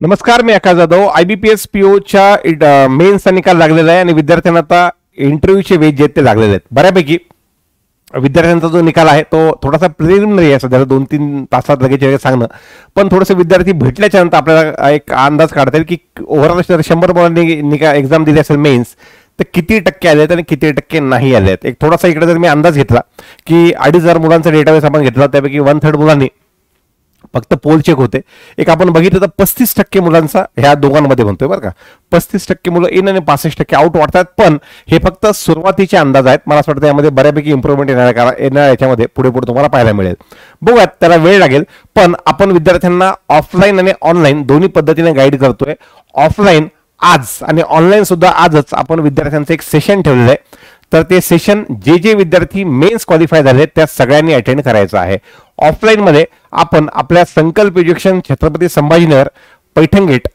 नमस्कार, मी आकाश जाधव. IBPS POच्या मेन्सचा निकाल लागलेला आहे आणि विद्यार्थ्यांना आता इंटरव्ह्यूचे वेज जे ते लागलेले आहेत. बऱ्यापैकी विद्यार्थ्यांचा जो निकाल आहे तो थोडासा प्रिलिमिनरी आहे, सध्या 2-3 तासात लगेच सांगणं. पण थोडंसं विद्यार्थी भेटल्याच्या नंतर आपल्याला एक अंदाज काढता येईल की ओव्हरऑल जर 100 मुलांनी निकाल एक्झाम दिली असेल मेन्स, तर किती टक्के आले आहेत आणि किती टक्के नाही आले आहेत. एक थोडासा इकडे जर मी अंदाज घेतला की 2,500 मुलांचा डेटाबेस आपण घेतला, त्यापैकी 1/3 मुलांनी फक्त पोल चेक होते. एक आपण बघितलं तर 35% मुलांचा ह्या दोघांमध्ये म्हणतोय बरं का, 35% मुलं इन आणि 65% आउट वाटतात. पण हे फक्त सुरुवातीचे अंदाज आहेत. मला असं वाटतं यामध्ये बऱ्यापैकी इम्प्रूव्हमेंट येणार याच्यामध्ये पुढे तुम्हाला पाहायला मिळेल. बघूयात, त्याला वेळ लागेल. पण आपण विद्यार्थ्यांना ऑफलाईन आणि ऑनलाईन दोन्ही पद्धतीने गाईड करतोय. ऑफलाईन आज आणि ऑनलाईन सुद्धा आजच आपण विद्यार्थ्यांचं एक सेशन ठेवलेलं आहे. तर ते सेशन जे विद्यार्थी मेन्स क्वालिफाय झाले त्या सगळ्यांनी अटेंड करायचं आहे. ऑफलाईन मध्ये आपण आपल्या संकल्प एज्युकेशन छत्रपती संभाजीनगर पैठण गेट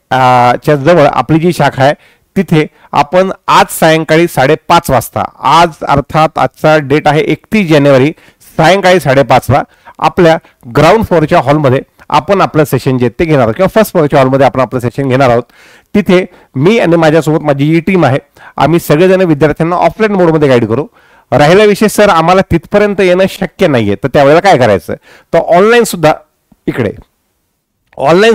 च्या जवळ आपली जी शाखा आहे तिथे आपण आज सायंकाळी 5:30 वाजता, आज अर्थात आजचा डेट आहे 31 जानेवारी, सायंकाळी 5:30 ला आपल्या ग्राउंड फ्लोअरच्या हॉलमध्ये आपण आपलं सेशन जे ते घेणार आहोत किंवा फर्स्ट फ्लोअरच्या हॉलमध्ये आपण आपलं सेशन घेणार आहोत. तिथे मी आणि माझ्यासोबत माझी जी टीम आहे, आम्ही सगळेजण विद्यार्थ्यांना ऑफलाईन मोडमध्ये गाईड करू. राहिला विषय सर आम्हाला तिथपर्यंत येणं शक्य नाहीये, तर त्यावेळेला काय करायचं, तर ऑनलाईन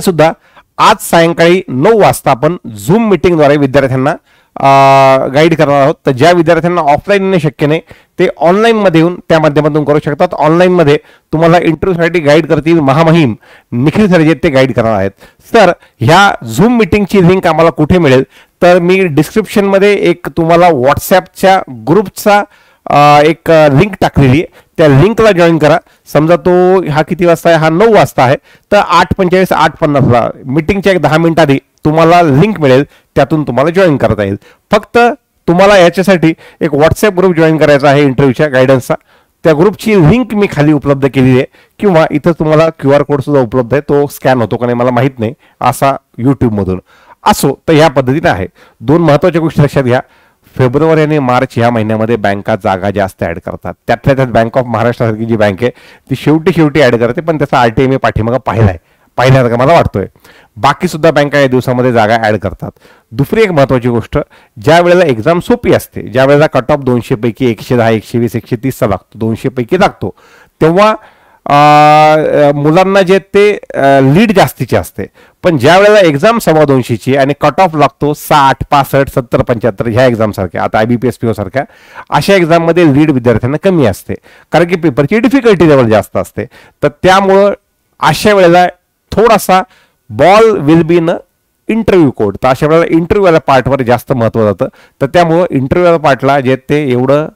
सुद्धा आज सायंकाळी 9 वाजता आपण झूम मीटिंगद्वारे विद्यार्थ्यांना गाईड करणार आहोत. तर ज्या विद्यार्थ्यांना ऑफलाईन येणे शक्य नाही ते ऑनलाईन मध्ये येऊन त्या माध्यमातून करू शकतात. ऑनलाईन मध्ये तुम्हाला इंटरव्ह्यूसाठी गाईड करतील महामहिम निखिल सर जे ते गाईड करणार आहेत. सर ह्या झूम मीटिंगची लिंक आम्हाला कुठे मिळेल, तर मी डिस्क्रिप्शन मध्ये एक तुम्हाला व्हॉट्सॲपच्या ग्रुपचा एक लिंक टाकलेली आहे, त्या लिंकला जॉईन करा. समजा तो हा किती वाजता आहे, हा 9 वाजता आहे, तर 8:45 8:50 ला मीटिंगच्या एक 10 मिनिट आधी तुम्हाला लिंक मिळेल, त्यातून तुम्हाला जॉईन करता येईल. फक्त तुम्हाला याच्यासाठी एक व्हॉट्सॲप ग्रुप जॉईन करायचा आहे इंटरव्ह्यूच्या गायडन्सचा. त्या ग्रुपची लिंक मी खाली उपलब्ध केलेली आहे किंवा इथं तुम्हाला QR कोड सुद्धा उपलब्ध आहे, तो स्कॅन होतो का नाही मला माहित नाही, असा यूट्यूबमधून असो. तर ह्या पद्धतीने आहे. 2 महत्त्वाच्या गोष्टी लक्षात घ्या. फेब्रुवारी आणि मार्च या महिन्यामध्ये बँका जागा जास्त ऍड करतात. त्यातल्या त्यात बँक ऑफ महाराष्ट्रासारखी जी बँक आहे ती शेवटी ऍड करते, पण त्याचा RTI मी पाठीमागं पाहिल्यासारखं मला वाटतोय. बाकी सुद्धा बँका या दिवसामध्ये जागा ऍड करतात. दुसरी एक महत्त्वाची गोष्ट, ज्या वेळेला एक्झाम सोपी असते, ज्या वेळेला कट ऑफ 200 पैकी 110 120 130 चा लागतो, 200 पैकी लागतो, तेव्हा मुलांना जे ते लीड जास्तीची असते. पण ज्या वेळेला एक्झाम 225ची आणि कट ऑफ लागतो 60 65 70 75 ह्या एक्झाम सारख्या, आता IBPS PO सारख्या अशा एक्झाम मध्ये लीड विद्यार्थ्यांना कमी असते, कारण की पेपरची डिफिकल्टी लेवल जास्त असते. तर त्यामुळं अशा वेळेला थोडासा ball will be in interview code, तर अशा वेळेला इंटरव्ह्यूला पार्टवर जास्त महत्त्व जातं. तर त्यामुळं इंटरव्ह्यूला पार्टला जे ते एवढं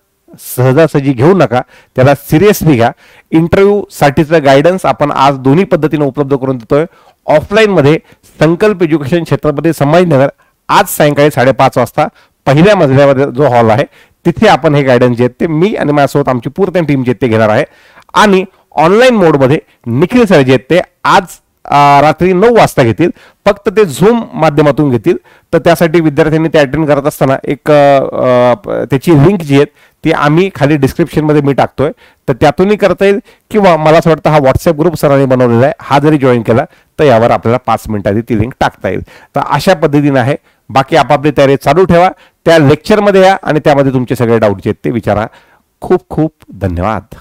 सहजासहजी घेऊ नका, त्याला सिरियसली घ्या. इंटरव्ह्यू साठीचं गायडन्स आपण आज दोन्ही पद्धतीने उपलब्ध करून देतोय. ऑफलाईन मध्ये संकल्प एज्युकेशन छत्रपती संभाजीनगर आज सायंकाळी 5:30 वाजता पहिल्या मजल्यावर जो हॉल आहे तिथे आपण हे गायडन्स जे ते मी आणि माझ्यासोबत आमची पूर्ण टीम जे ते घेणार आहे. आणि ऑनलाईन मोडमध्ये निखिल सर जे ते आज रात्री 9 वाजता घेतील, फक्त ते झूम माध्यमातून घेतील. तर त्यासाठी विद्यार्थ्यांनी ते अटेंड करत असताना एक त्याची लिंक जी आहे ती आम्ही खाली डिस्क्रिप्शन मध्ये मी टाकतोय, तर त्यातूनही करता येईल. किंवा मला असं वाटतं हा व्हॉट्सॲप ग्रुप सरांनी बनवलेला आहे, हा जरी जॉईन केला तर यावर आपल्याला 5 मिनिट आधी ती लिंक टाकता येईल. तर अशा पद्धतीने आहे. बाकी आपापली तयारी चालू ठेवा, त्या लेक्चरमध्ये या आणि त्यामध्ये तुमचे सगळे डाऊट जे ते विचारा. खूप खूप धन्यवाद.